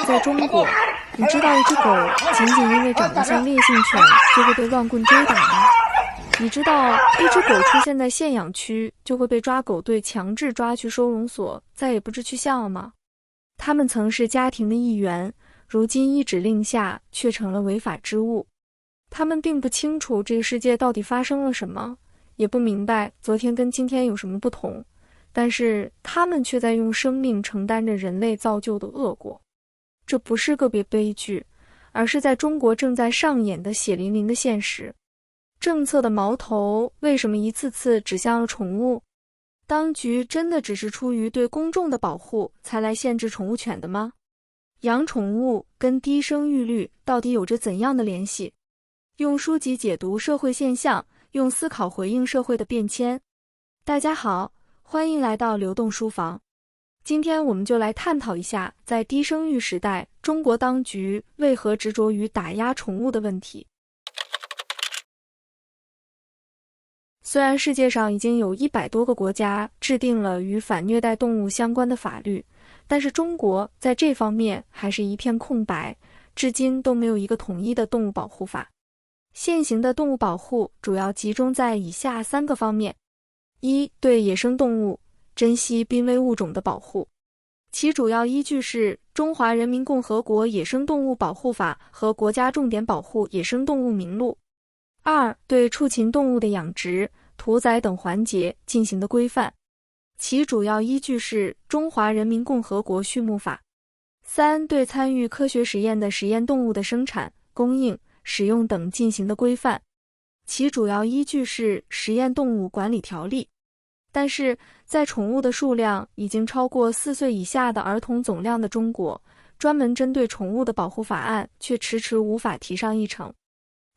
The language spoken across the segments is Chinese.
在中国，你知道一只狗仅仅因为长得像烈性犬就会被乱棍追打吗？你知道一只狗出现在限养区就会被抓狗队强制抓去收容所，再也不知去向了吗？它们曾是家庭的一员，如今一指令下却成了违法之物。他们并不清楚这个世界到底发生了什么，也不明白昨天跟今天有什么不同，但是他们却在用生命承担着人类造就的恶果。这不是个别悲剧，而是在中国正在上演的血淋淋的现实。政策的矛头为什么一次次指向了宠物？当局真的只是出于对公众的保护才来限制宠物犬的吗？养宠物跟低生育率到底有着怎样的联系？用书籍解读社会现象，用思考回应社会的变迁。大家好，欢迎来到流动书房。今天我们就来探讨一下，在低生育时代，中国当局为何执着于打压宠物的问题。虽然世界上已经有100多个国家制定了与反虐待动物相关的法律，但是中国在这方面还是一片空白，至今都没有一个统一的动物保护法。现行的动物保护主要集中在以下3个方面：一、对野生动物、珍稀濒危物种的保护，其主要依据是《中华人民共和国野生动物保护法》和《国家重点保护野生动物名录》。2、对畜禽动物的养殖、屠宰等环节进行的规范，其主要依据是《中华人民共和国畜牧法》。3、对参与科学实验的实验动物的生产、供应、使用等进行的规范，其主要依据是《实验动物管理条例》。但是，在宠物的数量已经超过4岁以下的儿童总量的中国，专门针对宠物的保护法案却迟迟无法提上议程。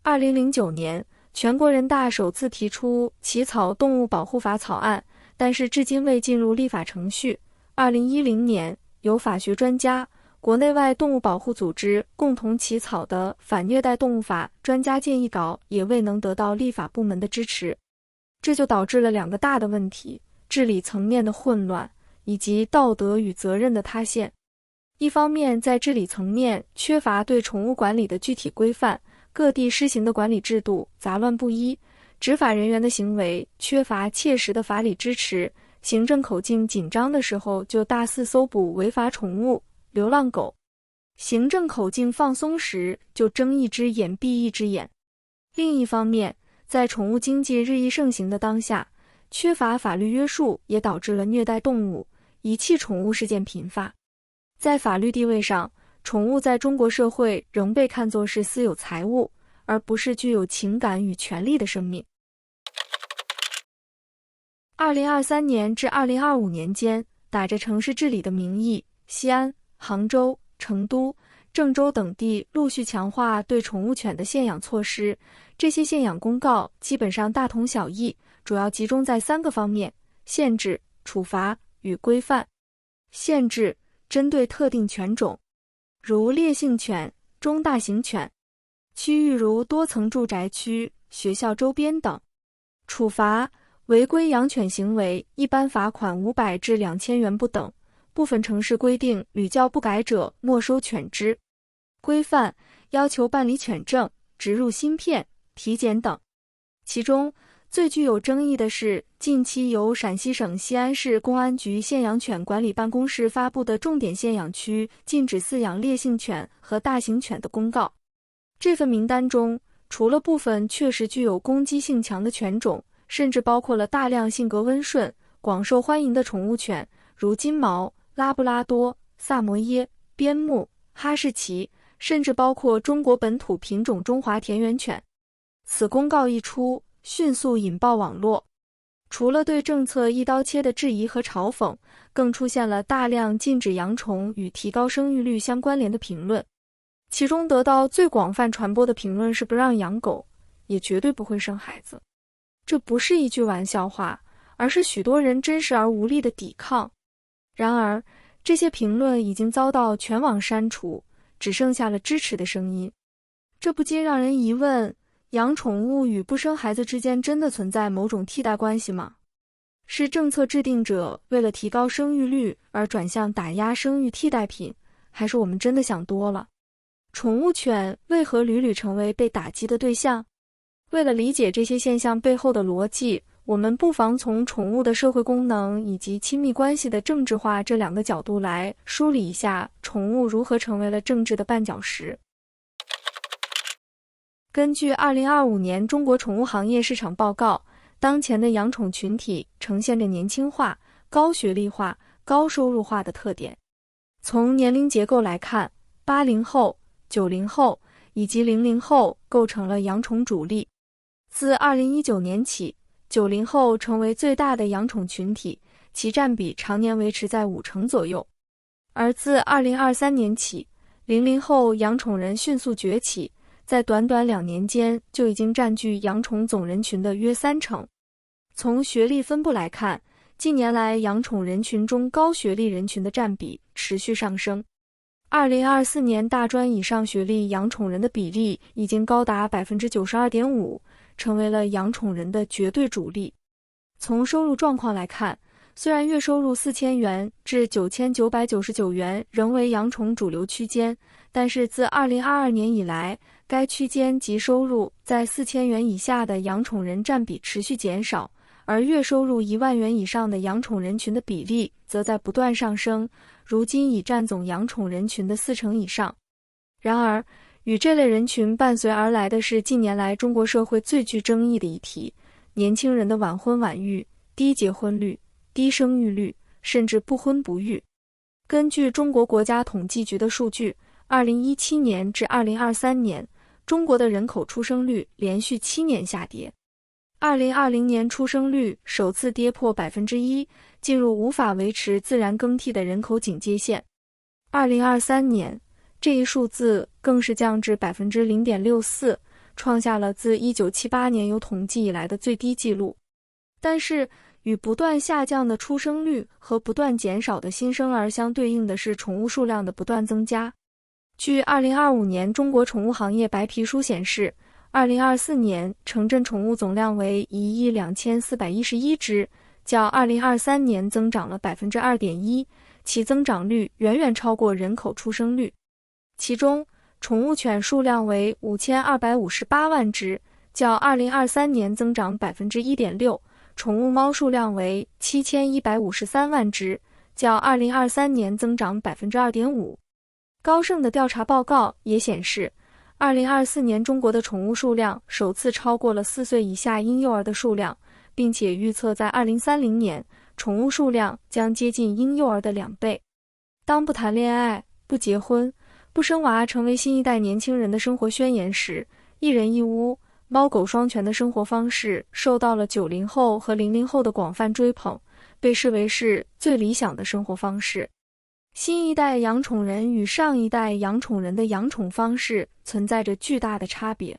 2009年，全国人大首次提出起草动物保护法草案，但是至今未进入立法程序。2010年，由法学专家、国内外动物保护组织共同起草的反虐待动物法专家建议稿也未能得到立法部门的支持，这就导致了2个大的问题：治理层面的混乱，以及道德与责任的塌陷。一方面，在治理层面缺乏对宠物管理的具体规范，各地施行的管理制度杂乱不一，执法人员的行为缺乏切实的法理支持，行政口径紧张的时候就大肆搜捕违法宠物、流浪狗；行政口径放松时就睁一只眼闭一只眼。另一方面，在宠物经济日益盛行的当下，缺乏法律约束也导致了虐待动物、遗弃宠物事件频发。在法律地位上，宠物在中国社会仍被看作是私有财物，而不是具有情感与权利的生命。2023年至2025年间，打着城市治理的名义，西安、杭州、成都、郑州等地陆续强化对宠物犬的限养措施。这些限养公告基本上大同小异，主要集中在3个方面：限制、处罚与规范。限制针对特定犬种，如烈性犬、中大型犬，区域如多层住宅区、学校周边等。处罚违规养犬行为一般罚款500至2000元不等，部分城市规定屡教不改者没收犬只。规范要求办理犬证、植入芯片、体检等。其中最具有争议的是近期由陕西省西安市公安局限养犬管理办公室发布的重点限养区禁止饲养烈性犬和大型犬的公告。这份名单中，除了部分确实具有攻击性强的犬种，甚至包括了大量性格温顺、广受欢迎的宠物犬，如金毛、拉布拉多、萨摩耶、边牧、哈士奇，甚至包括中国本土品种中华田园犬。此公告一出，迅速引爆网络。除了对政策一刀切的质疑和嘲讽，更出现了大量禁止养宠与提高生育率相关联的评论。其中得到最广泛传播的评论是不让养狗，也绝对不会生孩子。这不是一句玩笑话，而是许多人真实而无力的抵抗。然而，这些评论已经遭到全网删除，只剩下了支持的声音。这不禁让人疑问，养宠物与不生孩子之间真的存在某种替代关系吗？是政策制定者为了提高生育率而转向打压生育替代品，还是我们真的想多了？宠物犬为何屡屡成为被打击的对象？为了理解这些现象背后的逻辑，我们不妨从宠物的社会功能以及亲密关系的政治化这两个角度来梳理一下宠物如何成为了政治的绊脚石。根据2025年中国宠物行业市场报告，当前的养宠群体呈现着年轻化、高学历化、高收入化的特点。从年龄结构来看，80后、90后以及00后构成了养宠主力。自2019年起，90后成为最大的养宠群体，其占比常年维持在50%左右。而自2023年起，00后养宠人迅速崛起，在短短2年间就已经占据养宠总人群的约30%。从学历分布来看，近年来养宠人群中高学历人群的占比持续上升。2024年大专以上学历养宠人的比例已经高达 92.5%， 成为了养宠人的绝对主力。从收入状况来看，虽然月收入4000元至9999元仍为养宠主流区间，但是自2022年以来，该区间及收入在4000元以下的养宠人占比持续减少，而月收入1万元以上的养宠人群的比例则在不断上升，如今已占总养宠人群的40%以上。然而，与这类人群伴随而来的是近年来中国社会最具争议的议题：年轻人的晚婚晚育、低结婚率、低生育率，甚至不婚不育。根据中国国家统计局的数据，2017年至2023年，中国的人口出生率连续7年下跌。2020年出生率首次跌破 1%， 进入无法维持自然更替的人口警戒线。2023年，这一数字更是降至 0.64%， 创下了自1978年有统计以来的最低纪录。但是，与不断下降的出生率和不断减少的新生儿相对应的是宠物数量的不断增加。据2025年中国宠物行业白皮书显示，2024年城镇宠物总量为12411只，较2023年增长了 2.1%， 其增长率远远超过人口出生率。其中，宠物犬数量为5258万只，较2023年增长 1.6%， 宠物猫数量为7153万只，较2023年增长 2.5%。高盛的调查报告也显示，2024年中国的宠物数量首次超过了4岁以下婴幼儿的数量，并且预测在2030年，宠物数量将接近婴幼儿的2倍。当不谈恋爱、不结婚、不生娃成为新一代年轻人的生活宣言时，一人一屋、猫狗双全的生活方式受到了90后和00后的广泛追捧，被视为是最理想的生活方式。新一代养宠人与上一代养宠人的养宠方式存在着巨大的差别。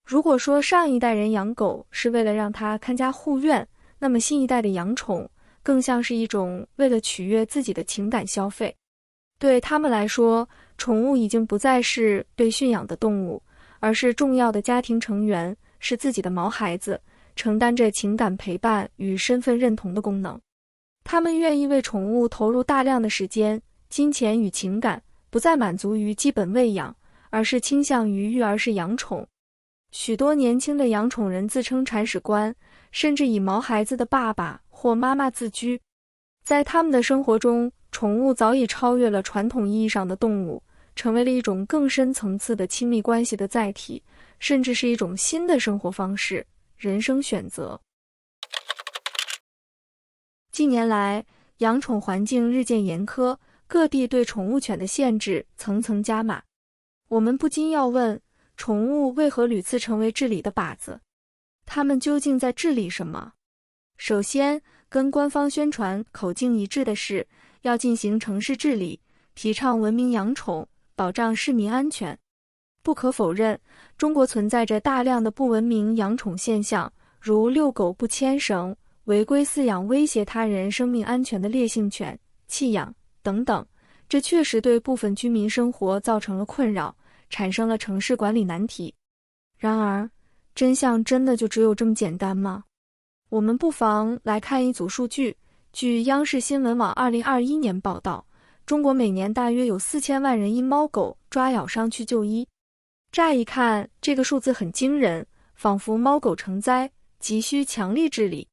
如果说上一代人养狗是为了让它看家护院，那么新一代的养宠更像是一种为了取悦自己的情感消费。对他们来说，宠物已经不再是被驯养的动物，而是重要的家庭成员，是自己的毛孩子，承担着情感陪伴与身份认同的功能。他们愿意为宠物投入大量的时间、金钱与情感，不再满足于基本喂养，而是倾向于育儿式养宠。许多年轻的养宠人自称铲屎官，甚至以毛孩子的爸爸或妈妈自居。在他们的生活中，宠物早已超越了传统意义上的动物，成为了一种更深层次的亲密关系的载体，甚至是一种新的生活方式、人生选择。近年来，养宠环境日渐严苛，各地对宠物犬的限制层层加码。我们不禁要问，宠物为何屡次成为治理的靶子？它们究竟在治理什么？首先，跟官方宣传口径一致的是，要进行城市治理，提倡文明养宠，保障市民安全。不可否认，中国存在着大量的不文明养宠现象，如遛狗不牵绳、违规饲养威胁他人生命安全的烈性犬、弃养等等，这确实对部分居民生活造成了困扰，产生了城市管理难题。然而，真相真的就只有这么简单吗？我们不妨来看一组数据。据央视新闻网2021年报道，中国每年大约有4000万人因猫狗抓咬伤去就医。乍一看，这个数字很惊人，仿佛猫狗成灾，急需强力治理。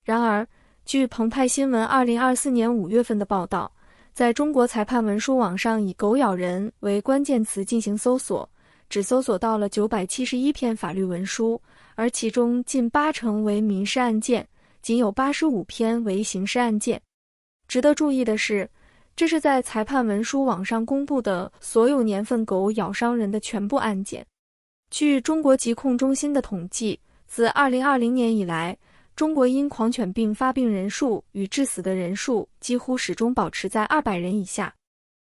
然而，据澎湃新闻2024年5月份的报道，在中国裁判文书网上以“狗咬人”为关键词进行搜索，只搜索到了971篇法律文书，而其中近80%为民事案件，仅有85篇为刑事案件。值得注意的是，这是在裁判文书网上公布的所有年份狗咬伤人的全部案件。据中国疾控中心的统计，自2020年以来，中国因狂犬病发病人数与致死的人数几乎始终保持在200人以下。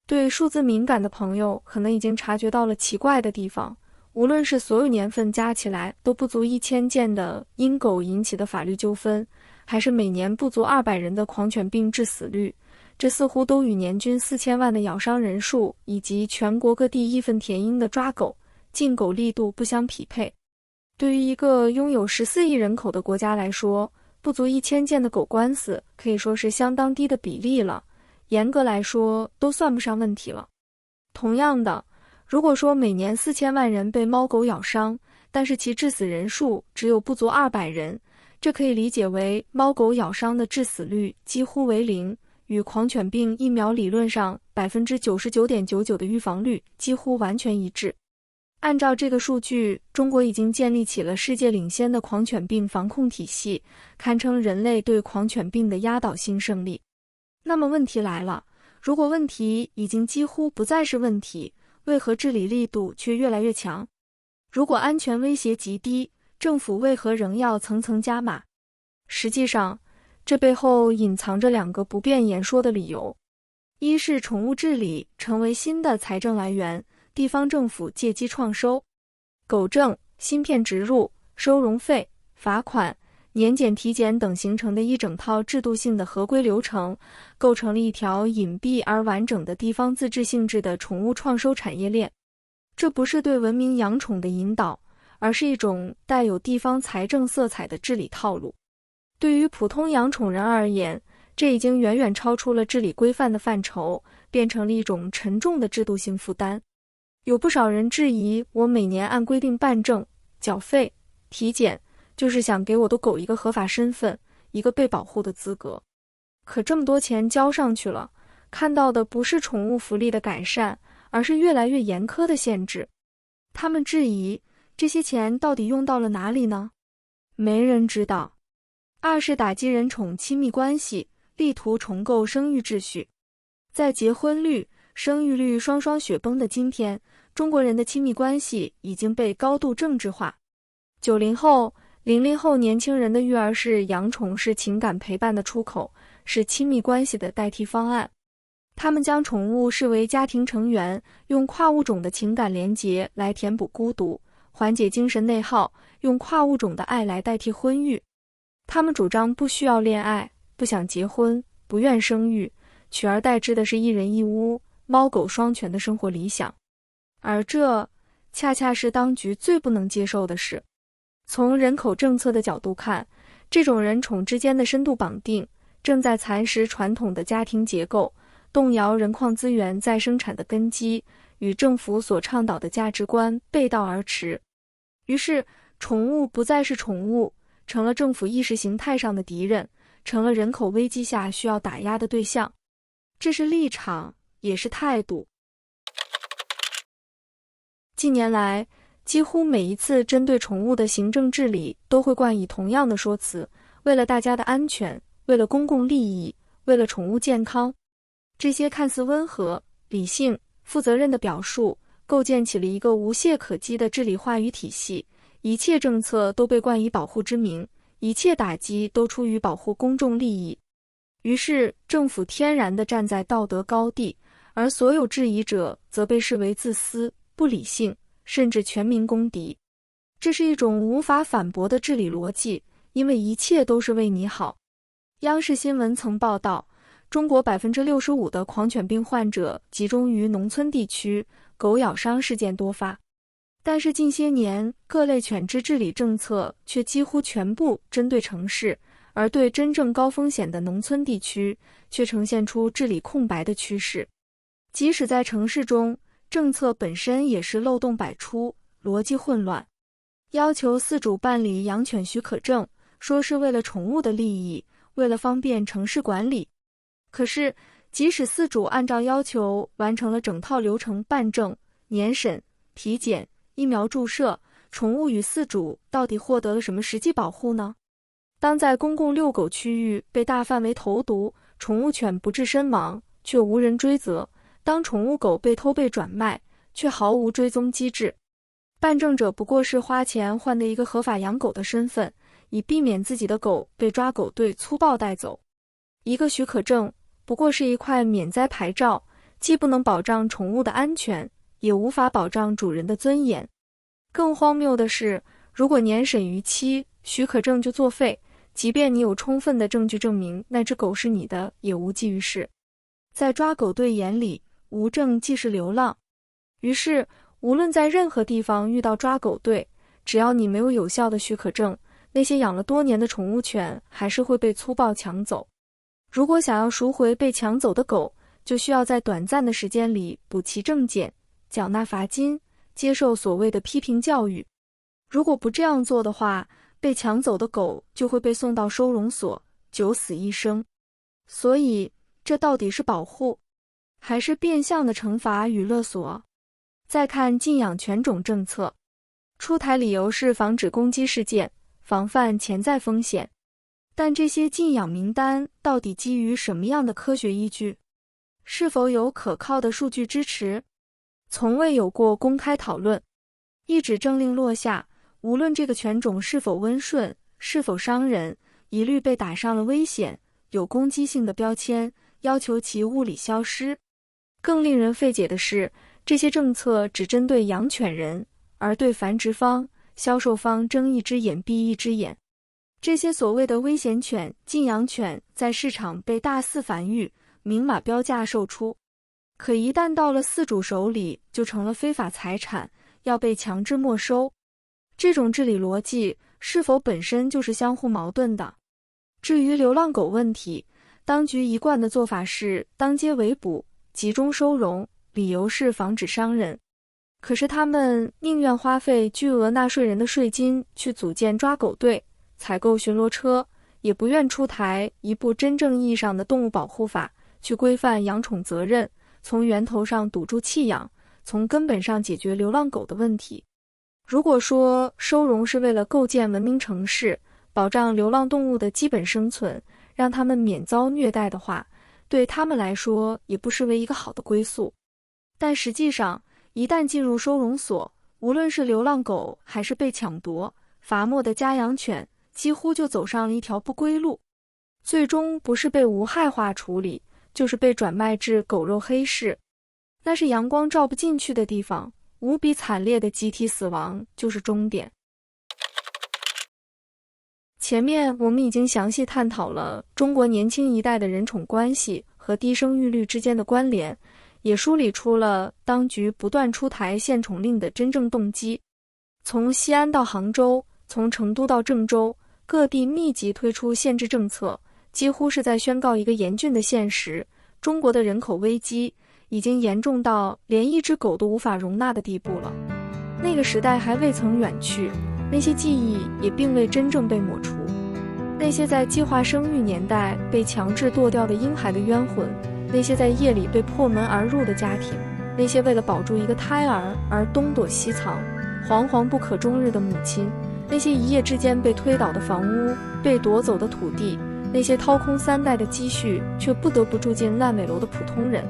对数字敏感的朋友可能已经察觉到了奇怪的地方，无论是所有年份加起来都不足1000件的因狗引起的法律纠纷，还是每年不足200人的狂犬病致死率，这似乎都与年均4000万的咬伤人数以及全国各地义愤填膺的抓狗、禁狗力度不相匹配。对于一个拥有14亿人口的国家来说，不足1000件的狗官司可以说是相当低的比例了，严格来说都算不上问题了。同样的，如果说每年4000万人被猫狗咬伤，但是其致死人数只有不足200人，这可以理解为猫狗咬伤的致死率几乎为0，与狂犬病疫苗理论上 99.99% 的预防率几乎完全一致。按照这个数据，中国已经建立起了世界领先的狂犬病防控体系，堪称人类对狂犬病的压倒性胜利。那么问题来了，如果问题已经几乎不再是问题，为何治理力度却越来越强？如果安全威胁极低，政府为何仍要层层加码？实际上，这背后隐藏着2个不便言说的理由。一是宠物治理成为新的财政来源，地方政府借机创收。狗证、芯片植入、收容费、罚款、年检体检等形成的一整套制度性的合规流程，构成了一条隐蔽而完整的地方自治性质的宠物创收产业链。这不是对文明养宠的引导，而是一种带有地方财政色彩的治理套路。对于普通养宠人而言，这已经远远超出了治理规范的范畴，变成了一种沉重的制度性负担。有不少人质疑，我每年按规定办证、缴费、体检，就是想给我的狗一个合法身份，一个被保护的资格。可这么多钱交上去了，看到的不是宠物福利的改善，而是越来越严苛的限制。他们质疑，这些钱到底用到了哪里呢？没人知道。二是打击人宠亲密关系，力图重构生育秩序。在结婚率、生育率双双雪崩的今天，中国人的亲密关系已经被高度政治化。90后、00后年轻人的育儿是养宠是情感陪伴的出口，是亲密关系的代替方案。他们将宠物视为家庭成员，用跨物种的情感连结来填补孤独，缓解精神内耗，用跨物种的爱来代替婚育。他们主张不需要恋爱，不想结婚，不愿生育，取而代之的是一人一屋、猫狗双全的生活理想。而这恰恰是当局最不能接受的事。从人口政策的角度看，这种人宠之间的深度绑定，正在蚕食传统的家庭结构，动摇人矿资源再生产的根基，与政府所倡导的价值观背道而驰。于是，宠物不再是宠物，成了政府意识形态上的敌人，成了人口危机下需要打压的对象。这是立场，也是态度。近年来，几乎每一次针对宠物的行政治理都会冠以同样的说辞：为了大家的安全，为了公共利益，为了宠物健康。这些看似温和、理性、负责任的表述，构建起了一个无懈可击的治理话语体系。一切政策都被冠以保护之名，一切打击都出于保护公众利益。于是，政府天然地站在道德高地，而所有质疑者则被视为自私、不理性，甚至全民公敌。这是一种无法反驳的治理逻辑，因为一切都是为你好。央视新闻曾报道，中国 65% 的狂犬病患者集中于农村地区，狗咬伤事件多发。但是近些年，各类犬只治理政策却几乎全部针对城市，而对真正高风险的农村地区，却呈现出治理空白的趋势。即使在城市中，政策本身也是漏洞百出，逻辑混乱。要求饲主办理养犬许可证，说是为了宠物的利益，为了方便城市管理。可是，即使饲主按照要求完成了整套流程办证、年审、体检、疫苗注射，宠物与饲主到底获得了什么实际保护呢？当在公共遛狗区域被大范围投毒，宠物犬不治身亡，却无人追责；当宠物狗被偷被转卖，却毫无追踪机制。办证者不过是花钱换得一个合法养狗的身份，以避免自己的狗被抓狗队粗暴带走。一个许可证不过是一块免灾牌照，既不能保障宠物的安全，也无法保障主人的尊严。更荒谬的是，如果年审逾期，许可证就作废，即便你有充分的证据证明那只狗是你的，也无济于事。在抓狗队眼里，无证即是流浪。于是，无论在任何地方遇到抓狗队，只要你没有有效的许可证，那些养了多年的宠物犬还是会被粗暴抢走。如果想要赎回被抢走的狗，就需要在短暂的时间里补齐证件，缴纳罚金，接受所谓的批评教育。如果不这样做的话，被抢走的狗就会被送到收容所，九死一生。所以，这到底是保护，还是变相的惩罚与勒索？再看禁养犬种政策，出台理由是防止攻击事件，防范潜在风险。但这些禁养名单到底基于什么样的科学依据？是否有可靠的数据支持？从未有过公开讨论。一纸政令落下，无论这个犬种是否温顺，是否伤人，一律被打上了危险、有攻击性的标签，要求其物理消失。更令人费解的是，这些政策只针对养犬人，而对繁殖方、销售方睁一只眼闭一只眼。这些所谓的危险犬、禁养犬在市场被大肆繁育，明码标价售出，可一旦到了饲主手里，就成了非法财产，要被强制没收。这种治理逻辑是否本身就是相互矛盾的？至于流浪狗问题，当局一贯的做法是当街围捕、集中收容，理由是防止伤人。可是他们宁愿花费巨额纳税人的税金去组建抓狗队、采购巡逻车，也不愿出台一部真正意义上的动物保护法，去规范养宠责任，从源头上堵住弃养，从根本上解决流浪狗的问题。如果说收容是为了构建文明城市，保障流浪动物的基本生存，让它们免遭虐待的话，对他们来说也不失为一个好的归宿。但实际上，一旦进入收容所，无论是流浪狗还是被抢夺、罚没的家养犬，几乎就走上了一条不归路。最终不是被无害化处理，就是被转卖至狗肉黑市。那是阳光照不进去的地方，无比惨烈的集体死亡就是终点。前面我们已经详细探讨了中国年轻一代的人宠关系和低生育率之间的关联，也梳理出了当局不断出台限宠令的真正动机。从西安到杭州，从成都到郑州，各地密集推出限制政策，几乎是在宣告一个严峻的现实：中国的人口危机已经严重到连一只狗都无法容纳的地步了。那个时代还未曾远去，那些记忆也并未真正被抹除。那些在计划生育年代被强制剁掉的婴孩的冤魂，那些在夜里被破门而入的家庭，那些为了保住一个胎儿而东躲西藏、惶惶不可终日的母亲，那些一夜之间被推倒的房屋、被夺走的土地，那些掏空3代的积蓄却不得不住进烂尾楼的普通人。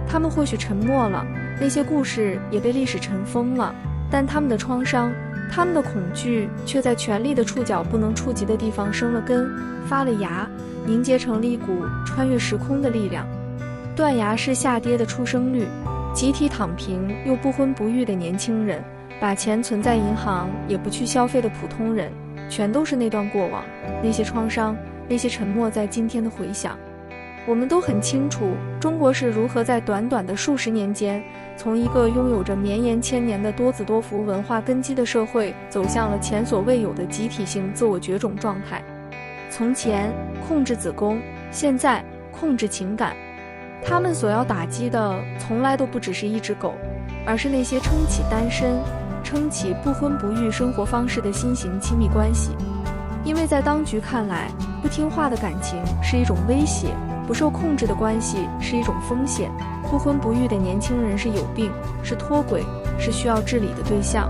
他们或许沉默了，那些故事也被历史尘封了，但他们的创伤，他们的恐惧却在权力的触角不能触及的地方生了根、发了芽，凝结成了一股穿越时空的力量。断崖式下跌的出生率，集体躺平又不婚不育的年轻人，把钱存在银行也不去消费的普通人，全都是那段过往，那些创伤，那些沉默在今天的回响。我们都很清楚，中国是如何在短短的数十年间，从一个拥有着绵延千年的多子多福文化根基的社会，走向了前所未有的集体性自我绝种状态。从前控制子宫，现在控制情感。他们所要打击的从来都不只是一只狗，而是那些撑起单身、撑起不婚不育生活方式的新型亲密关系。因为在当局看来，不听话的感情是一种威胁，不受控制的关系是一种风险，不婚不育的年轻人是有病，是脱轨，是需要治理的对象。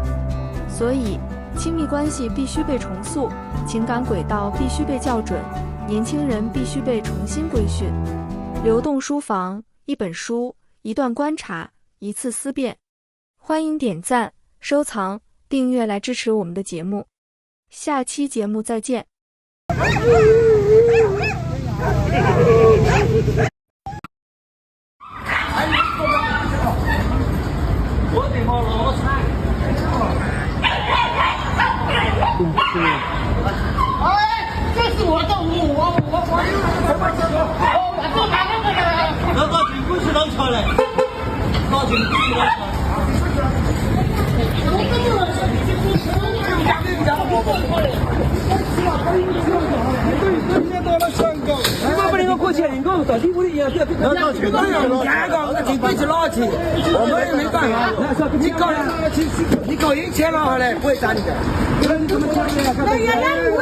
所以，亲密关系必须被重塑，情感轨道必须被校准，年轻人必须被重新规训。流动书房，一本书，一段观察，一次思辨。欢迎点赞、收藏、订阅来支持我们的节目。下期节目再见。这是我的物，我做哪个的？那到警过去让车来，到警过去让车。我不能够过去，你跟我到底我的也不要到警官了，看个那警官去捞去，我们也没办法。你搞你搞赢钱了，好嘞，不会打你的。那原来我